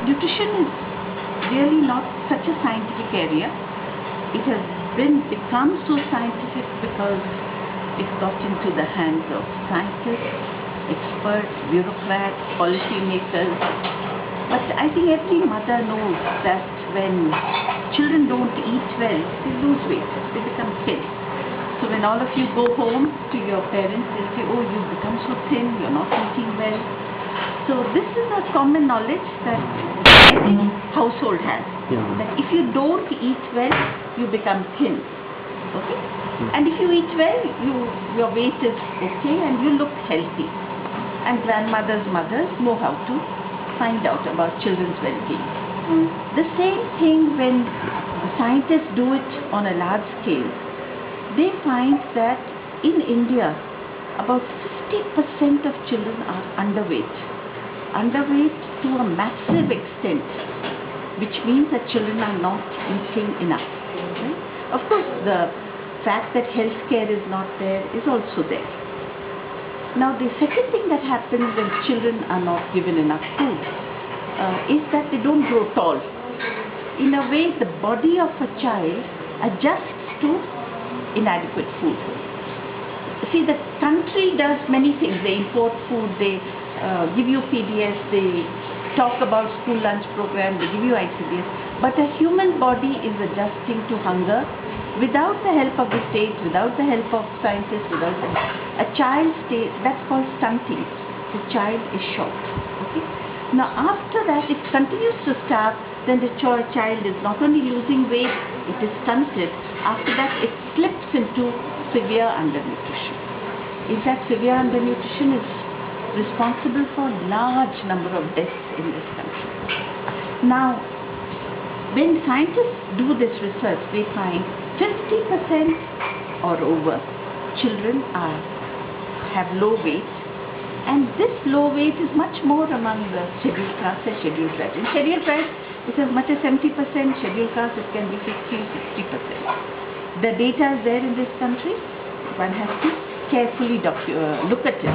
nutrition is really not such a scientific area. It has become so scientific because it got into the hands of scientists, experts, bureaucrats, policymakers. But I think every mother knows that when children don't eat well, they lose weight, they become thin. So when all of you go home to your parents, they'll say, oh, you've become so thin, you're not eating well. So this is a common knowledge that every household has. Yeah. That if you don't eat well, you become thin. Okay? And if you eat well, your weight is okay and you look healthy. And grandmothers, mothers know how to find out about children's well-being. The same thing when scientists do it on a large scale. They find that in India, about 50% of children are underweight. Underweight to a massive extent, which means that children are not eating enough. Right? Of course, the fact that healthcare is not there is also there. Now, the second thing that happens when children are not given enough food is that they don't grow tall. In a way, the body of a child adjusts to inadequate food. See, the country does many things. They import food, they give you PDS, they talk about school lunch program, they give you ICDS. But a human body is adjusting to hunger without the help of the state, without the help of scientists, a child state, that's called stunting. The child is short. Okay? Now after that it continues to starve, then the child is not only losing weight, it is stunted. After that it slips into severe undernutrition. In fact, severe undernutrition is responsible for large number of deaths in this country. Now, when scientists do this research, they find 50% or over children have low weight, and this low weight is much more among the scheduled caste and scheduled tribe. In scheduled tribes, it's as much as 70%, scheduled caste it can be 50-60%. The data is there in this country. One has to carefully look at it.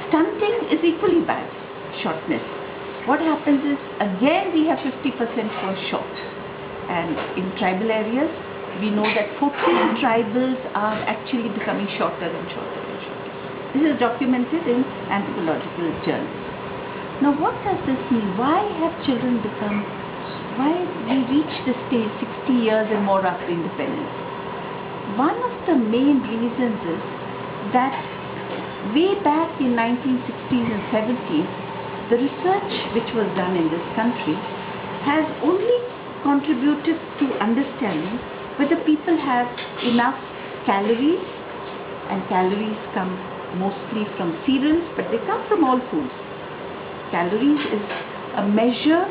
Stunting is equally bad, shortness. What happens is, again we have 50% who are short. And in tribal areas, we know that 14 tribals are actually becoming shorter and shorter and shorter. This is documented in anthropological journals. Now what does this mean? Why we reach this stage 60 years and more after independence? One of the main reasons is that way back in 1960s and 70s, the research which was done in this country has only contributed to understanding whether people have enough calories, and calories come mostly from cereals, but they come from all foods. Calories is a measure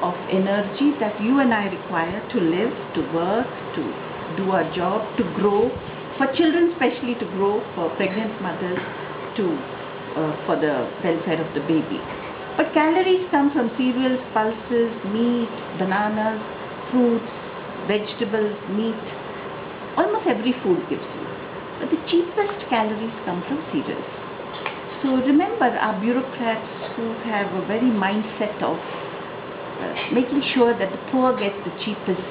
of energy that you and I require to live, to work, to do our job, to grow, for children especially to grow, for pregnant mothers, for the welfare of the baby. But calories come from cereals, pulses, meat, bananas, fruits, vegetables, meat. Almost every food gives you. But the cheapest calories come from cereals. So remember, our bureaucrats who have a very mindset of making sure that the poor get the cheapest,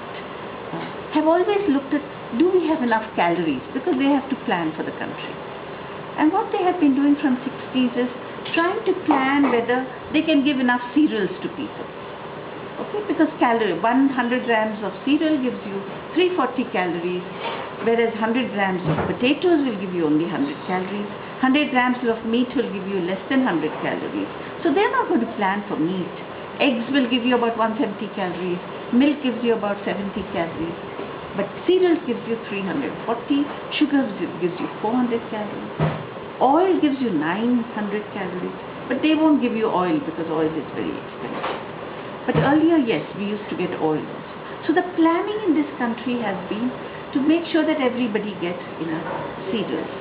have always looked at, do we have enough calories? Because they have to plan for the country. And what they have been doing from 60s is trying to plan whether they can give enough cereals to people. Okay, because 100 grams of cereal gives you 340 calories, whereas 100 grams of potatoes will give you only 100 calories. 100 grams of meat will give you less than 100 calories. So they're not going to plan for meat. Eggs will give you about 170 calories. Milk gives you about 70 calories. But cereals gives you 340. Sugar gives you 400 calories. Oil gives you 900 calories. But they won't give you oil because oil is very expensive. But earlier, yes, we used to get oil also. So the planning in this country has been to make sure that everybody gets enough cereals.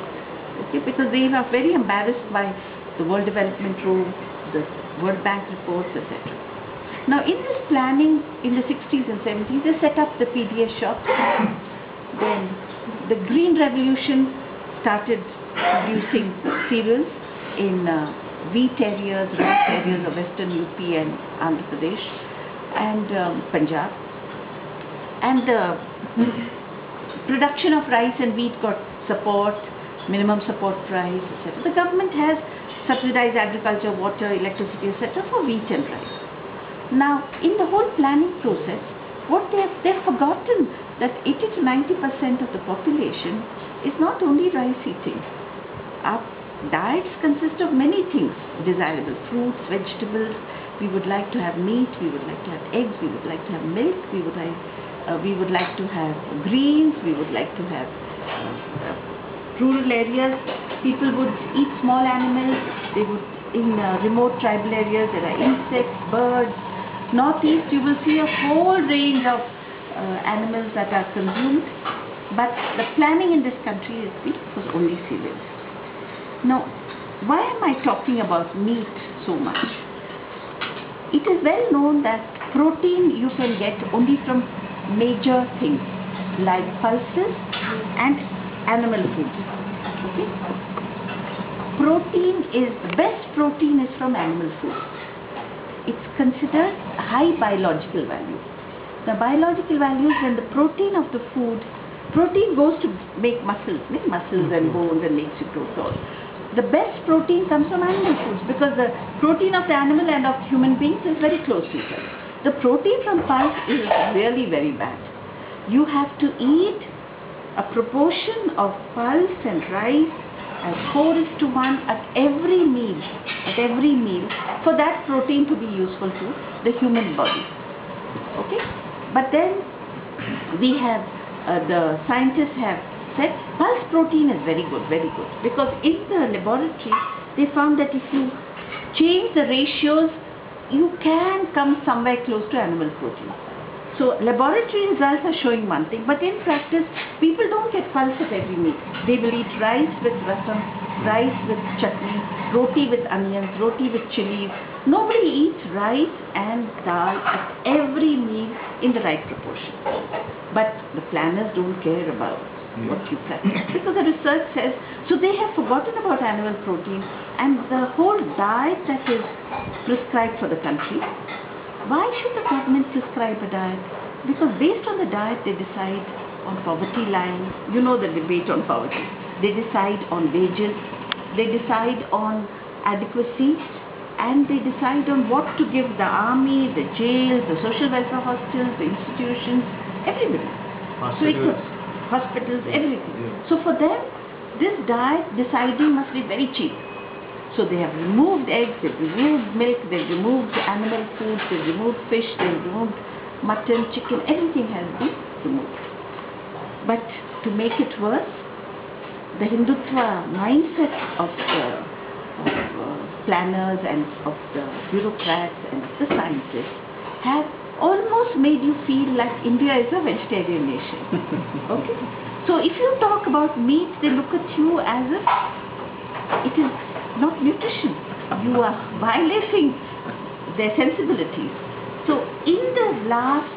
Okay, because they are very embarrassed by the World Development Road, the World Bank reports, etc. Now in this planning in the 60s and 70s, they set up the PDS shops. Then the Green Revolution started producing cereals in wheat areas, rice areas of western UP and Andhra Pradesh and Punjab. And the production of rice and wheat got support, minimum support price, etc. The government has subsidized agriculture, water, electricity, etc. for wheat and rice. Now, in the whole planning process, what they've forgotten that 80 to 90% of the population is not only rice eating. Our diets consist of many things, desirable fruits, vegetables. We would like to have meat, we would like to have eggs, we would like to have milk, we would like to have greens, we would like to have rural areas. People would eat small animals. They would, in remote tribal areas, there are insects, birds. Northeast, you will see a whole range of animals that are consumed. But the planning in this country was only cereals. Now, why am I talking about meat so much? It is well known that protein you can get only from major things like pulses and animal foods. Okay? The best protein is from animal foods. It's considered high biological value. The biological value is when the protein of the food, protein goes to make muscles and bones and makes you grow tall. The best protein comes from animal foods because the protein of the animal and of human beings is very close to each other. The protein from pulse is really very bad. You have to eat a proportion of pulse and rice as 4:1 at every meal, for that protein to be useful to the human body. Okay? But then we have, the scientists have said pulse protein is very good, because in the laboratory they found that if you change the ratios, you can come somewhere close to animal protein. So laboratory results are showing one thing, but in practice, people don't get pulse at every meal. They will eat rice with rasam, rice with chutney, roti with onions, roti with chilies. Nobody eats rice and dal at every meal in the right proportion. But the planners don't care about what you plan, because the research says, so they have forgotten about animal protein and the whole diet that is prescribed for the country. Why should the government prescribe a diet? Because based on the diet they decide on poverty line. You know the debate on poverty. They decide on wages, they decide on adequacy, and they decide on what to give the army, the jails, the social welfare hospitals, the institutions, everybody. Hospitals, everything. Yeah. So for them, this diet deciding must be very cheap. So they have removed eggs, they've removed milk, they've removed animal foods, they've removed fish, they've removed mutton, chicken, everything has been removed. But to make it worse, the Hindutva mindset of planners and of the bureaucrats and of the scientists have almost made you feel like India is a vegetarian nation. Okay? So if you talk about meat, they look at you as if it is not nutrition. You are violating their sensibilities. So in the last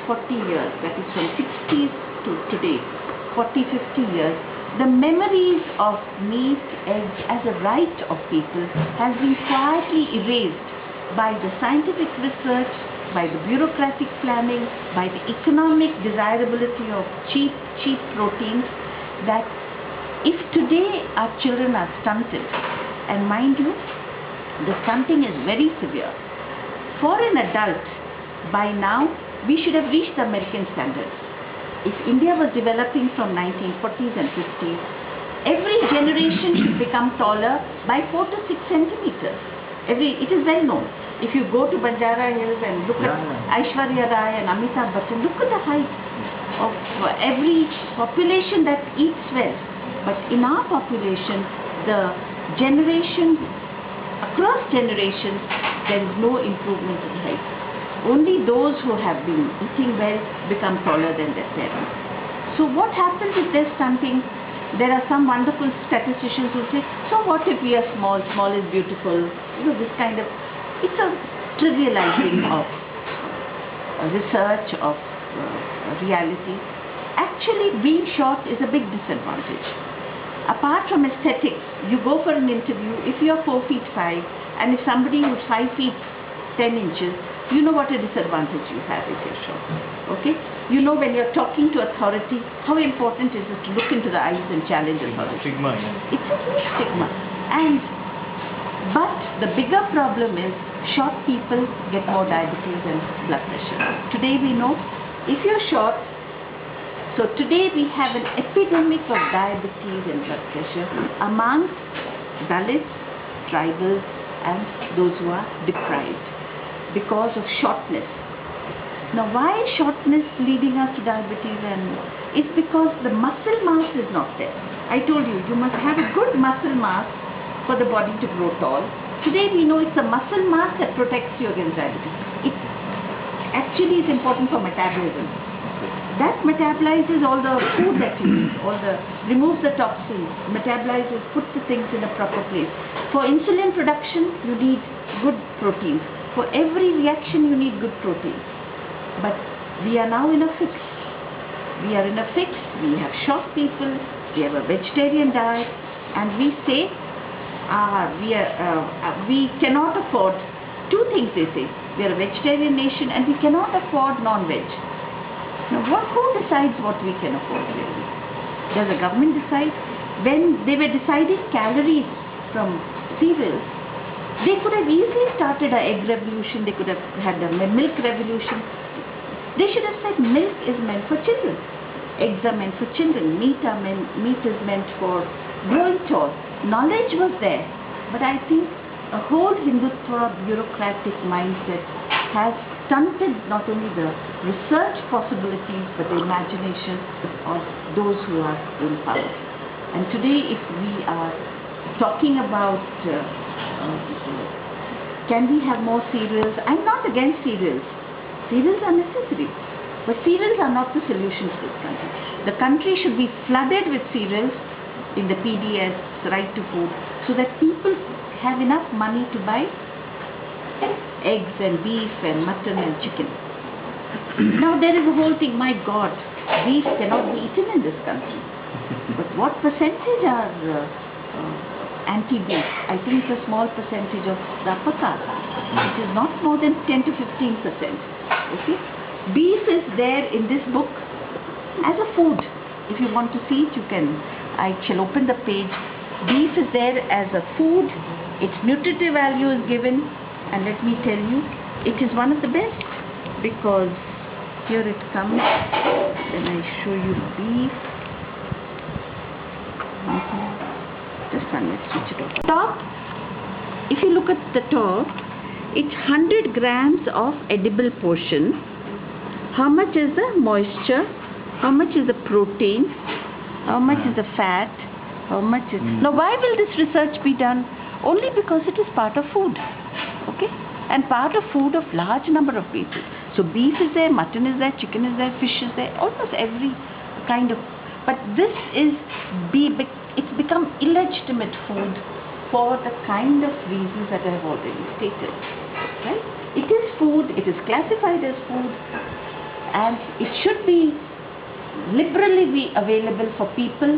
40 years, that is from 60s to today, 40, 50 years, the memories of meat, eggs as a right of people has been quietly erased by the scientific research, by the bureaucratic planning, by the economic desirability of cheap proteins, that if today our children are stunted, and mind you, the stunting is very severe. For an adult, by now, we should have reached the American standards. If India was developing from 1940s and 50s, every generation should become taller by 4 to 6 centimeters. It is well known. If you go to Banjara Hills and look at Aishwarya Rai and Amitabh Bachchan, look at the height of every population that eats well. But in our population, the across generations, there is no improvement in height. Only those who have been eating well become taller than their parents. So what happens if there's stunting? There are some wonderful statisticians who say, so what if we are small? Small is beautiful. You know, this kind of, it's a trivializing of research, of reality. Actually, being short is a big disadvantage. Apart from aesthetics, you go for an interview, if you are 4 feet 5 and if somebody who's 5 feet 10 inches, you know what a disadvantage you have if you're short. Okay? You know when you're talking to authority, how important is it to look into the eyes and challenge authority. Stigma, yeah. It's a huge stigma. But the bigger problem is short people get more diabetes and blood pressure. Today we know if you're short, so today we have an epidemic of diabetes and blood pressure among Dalits, tribals and those who are deprived because of shortness. Now why is shortness leading us to diabetes? And it's because the muscle mass is not there. I told you, you must have a good muscle mass for the body to grow tall. Today we know it's the muscle mass that protects you against diabetes. It actually is important for metabolism. That metabolizes all the food that you eat, removes the toxins, metabolizes, puts the things in a proper place. For insulin production, you need good proteins. For every reaction, you need good proteins. But we are now in a fix. We are in a fix. We have short people. We have a vegetarian diet, and we say we cannot afford two things. They say we are a vegetarian nation, and we cannot afford non-veg. Now, who decides what we can afford really? Does the government decide? When they were deciding calories from cereals, they could have easily started an egg revolution, they could have had a milk revolution. They should have said milk is meant for children, eggs are meant for children, meat is meant for growing tall. Knowledge was there, but I think a whole Hindutva bureaucratic mindset has stunted not only the research possibilities but the imagination of those who are in power. And today if we are talking about can we have more cereals? I'm not against cereals. Cereals are necessary. But cereals are not the solution to this country. The country should be flooded with cereals in the PDS, right to food, so that people have enough money to buy eggs and beef and mutton and chicken. Now there is a whole thing, my God, beef cannot be eaten in this country. But what percentage are anti-beef? I think it's a small percentage of the upper caste, which is not more than 10 to 15%. Okay? Beef is there in this book as a food. If you want to see it, you can. I shall open the page. Beef is there as a food. Its nutritive value is given. And let me tell you, it is one of the best, because here it comes. Then I show you beef. Just one, let's switch it off. Top, if you look at the top, it's 100 grams of edible portion. How much is the moisture? How much is the protein? How much is the fat? How much is... Now why will this research be done? Only because it is part of food. Okay? And part of food of large number of people. So beef is there, mutton is there, chicken is there, fish is there, almost every kind of... But this is... It's become illegitimate food for the kind of reasons that I have already stated. Right? It is food, it is classified as food, and it should be liberally be available for people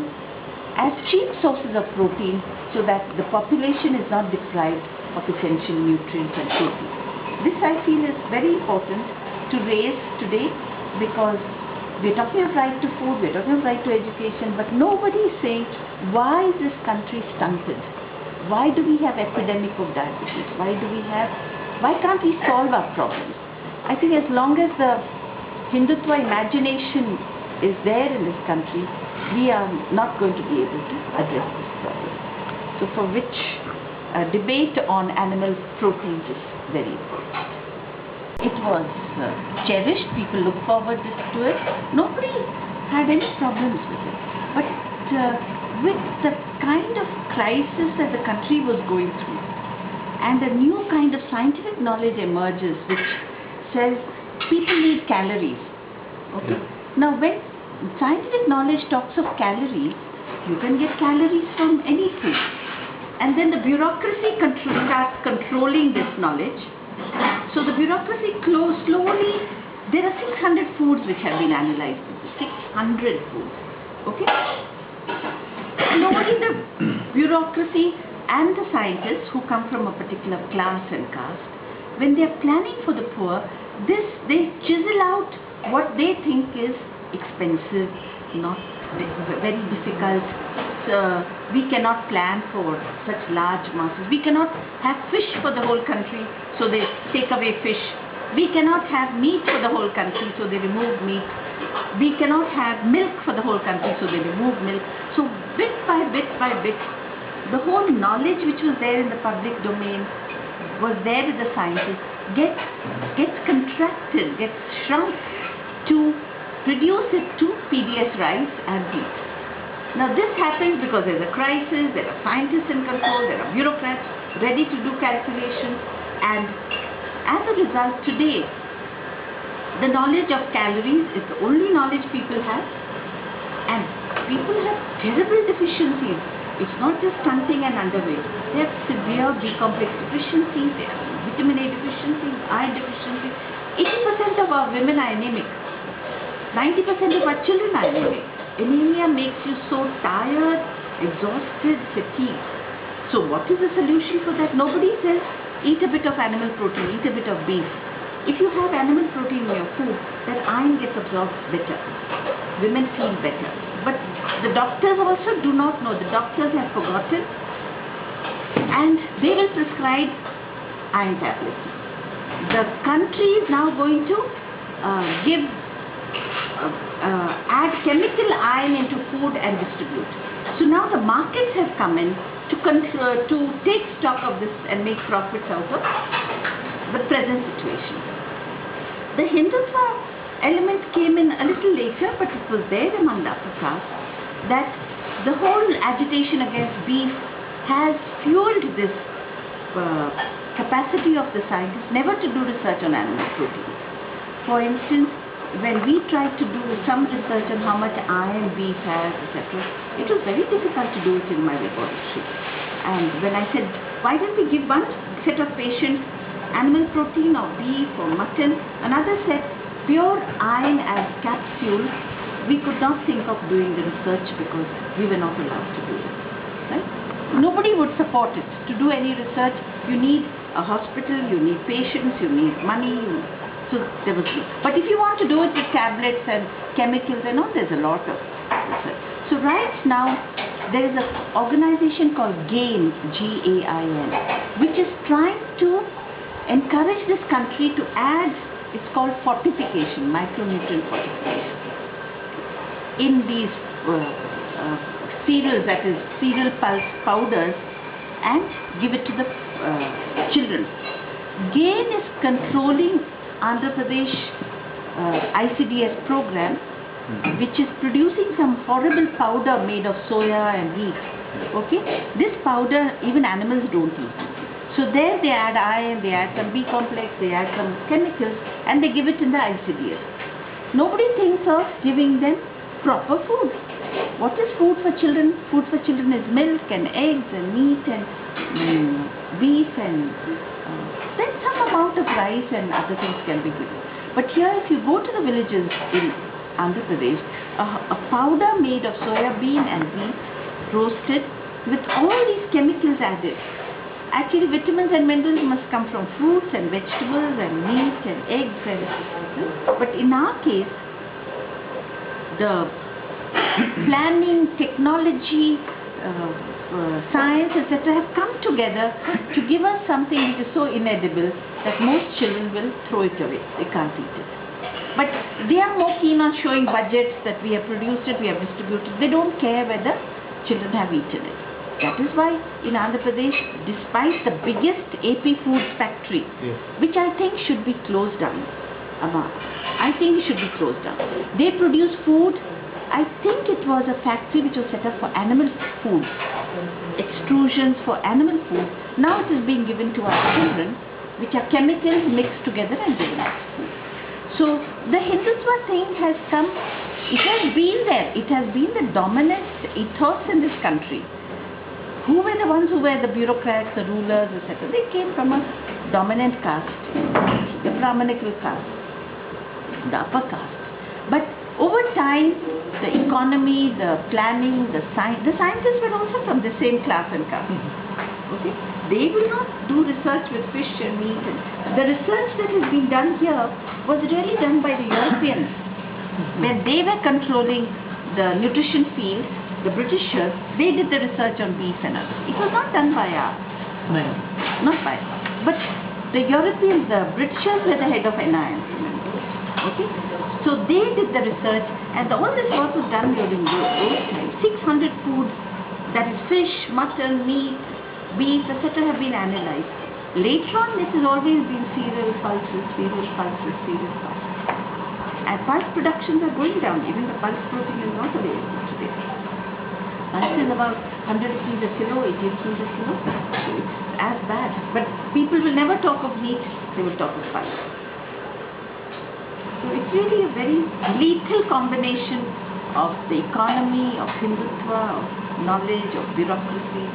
as cheap sources of protein, so that the population is not deprived of essential nutrients and protein. This I feel is very important to raise today, because we're talking of right to food, we're talking of right to education, but nobody is saying why is this country stunted? Why do we have epidemic of diabetes? Why can't we solve our problems? I think as long as the Hindutva imagination is there in this country, we are not going to be able to address this problem. So for which debate on animal proteins is very important. It was cherished, people look forward to it. Nobody had any problems with it. But with the kind of crisis that the country was going through, and a new kind of scientific knowledge emerges which says people need calories. Okay? Now when scientific knowledge talks of calories, you can get calories from any food. And then the bureaucracy starts controlling this knowledge. So the bureaucracy slowly, there are 600 foods which have been analyzed. 600 foods. Okay? slowly the bureaucracy and the scientists who come from a particular class and caste, when they are planning for the poor, they chisel out what they think is expensive, not very difficult. We cannot plan for such large masses. We cannot have fish for the whole country, so they take away fish. We cannot have meat for the whole country, so they remove meat. We cannot have milk for the whole country, so they remove milk. So bit by bit by bit, the whole knowledge which was there in the public domain, was there with the scientists, gets contracted, gets shrunk to reduce it to PDS rice and wheat. Now this happens because there's a crisis, there are scientists in control, there are bureaucrats ready to do calculations, and as a result today, the knowledge of calories is the only knowledge people have, and people have terrible deficiencies. It's not just stunting and underweight. They have severe B-complex deficiencies, they have vitamin A deficiencies, iron deficiencies. 80% of our women are anemic. 90% of our children are anemic. Anemia makes you so tired, exhausted, fatigued. So what is the solution for that? Nobody says, eat a bit of animal protein, eat a bit of beef. If you have animal protein in your food, that iron gets absorbed better. Women feel better. But the doctors also do not know. The doctors have forgotten, and they will prescribe iron tablets. The country is now going to add chemical iron into food and distribute. So now the markets have come in to take stock of this and make profits out of the present situation. The Hindutva element came in a little later, but it was there among the upper caste, that the whole agitation against beef has fueled this capacity of the scientists never to do research on animal protein. For instance, when we tried to do some research on how much iron beef has, etc., it was very difficult to do it in my laboratory. And when I said, why don't we give one set of patients animal protein or beef or mutton, another set pure iron as capsule, we could not think of doing the research because we were not allowed to do it. Right? Nobody would support it. To do any research, you need a hospital, you need patients, you need money. So there was no. But if you want to do it with tablets and chemicals and all, there's a lot of research. So right now, there is an organization called GAIN, G-A-I-N, which is trying to encourage this country to add, it's called fortification, micronutrient fortification, in these cereals, that is cereal pulse powders, and give it to the children. GAIN is controlling Andhra Pradesh ICDS program, which is producing some horrible powder made of soya and wheat. Okay, this powder even animals don't eat. So there they add iron, they add some B complex, they add some chemicals, and they give it in the ICDS. Nobody thinks of giving them proper food. What is food for children? Food for children is milk and eggs and meat and beef and then some amount of rice and other things can be given. But here if you go to the villages in Andhra Pradesh, a powder made of soya bean and wheat, roasted, with all these chemicals added. Actually, vitamins and minerals must come from fruits and vegetables and meat and eggs. But in our case, the planning, technology, science, etc. have come together to give us something which is so inedible that most children will throw it away. They can't eat it. But they are more keen on showing budgets that we have produced it, we have distributed. They don't care whether children have eaten it. That is why in Andhra Pradesh, despite the biggest AP Foods factory, which I think should be closed down, I think it should be closed down. They produce food. I think it was a factory which was set up for animal food, extrusions for animal food. Now it is being given to our children, which are chemicals mixed together and given as food. So the Hindutva thing has come, it has been there. It has been the dominant ethos in this country. Who were the ones who were the bureaucrats, the rulers, etc.? They came from a dominant caste, the Brahmanical caste, the upper caste. But over time, the economy, the planning, the scientists were also from the same class and caste. Okay? They will not do research with fish and meat. The research that has been done here was really done by the Europeans, where they were controlling the nutrition field. The Britishers, they did the research on beef and others. It was not done by us. No. Not by us. But the Europeans, the Britishers were the head of NIM. Okay? So they did the research, and all this work was done during those times. 600 foods, that is fish, mutton, meat, beef, etc. have been analyzed. Later on, this has always been cereal pulses, cereal pulses, cereal pulses. And pulse productions are going down. Even the pulse protein is not available today. Pulse is about 100 rupees a kilo, 80 rupees a kilo. So it's as bad. But people will never talk of meat, they will talk of pulse. So it's really a very lethal combination of the economy, of Hindutva, of knowledge, of bureaucracy.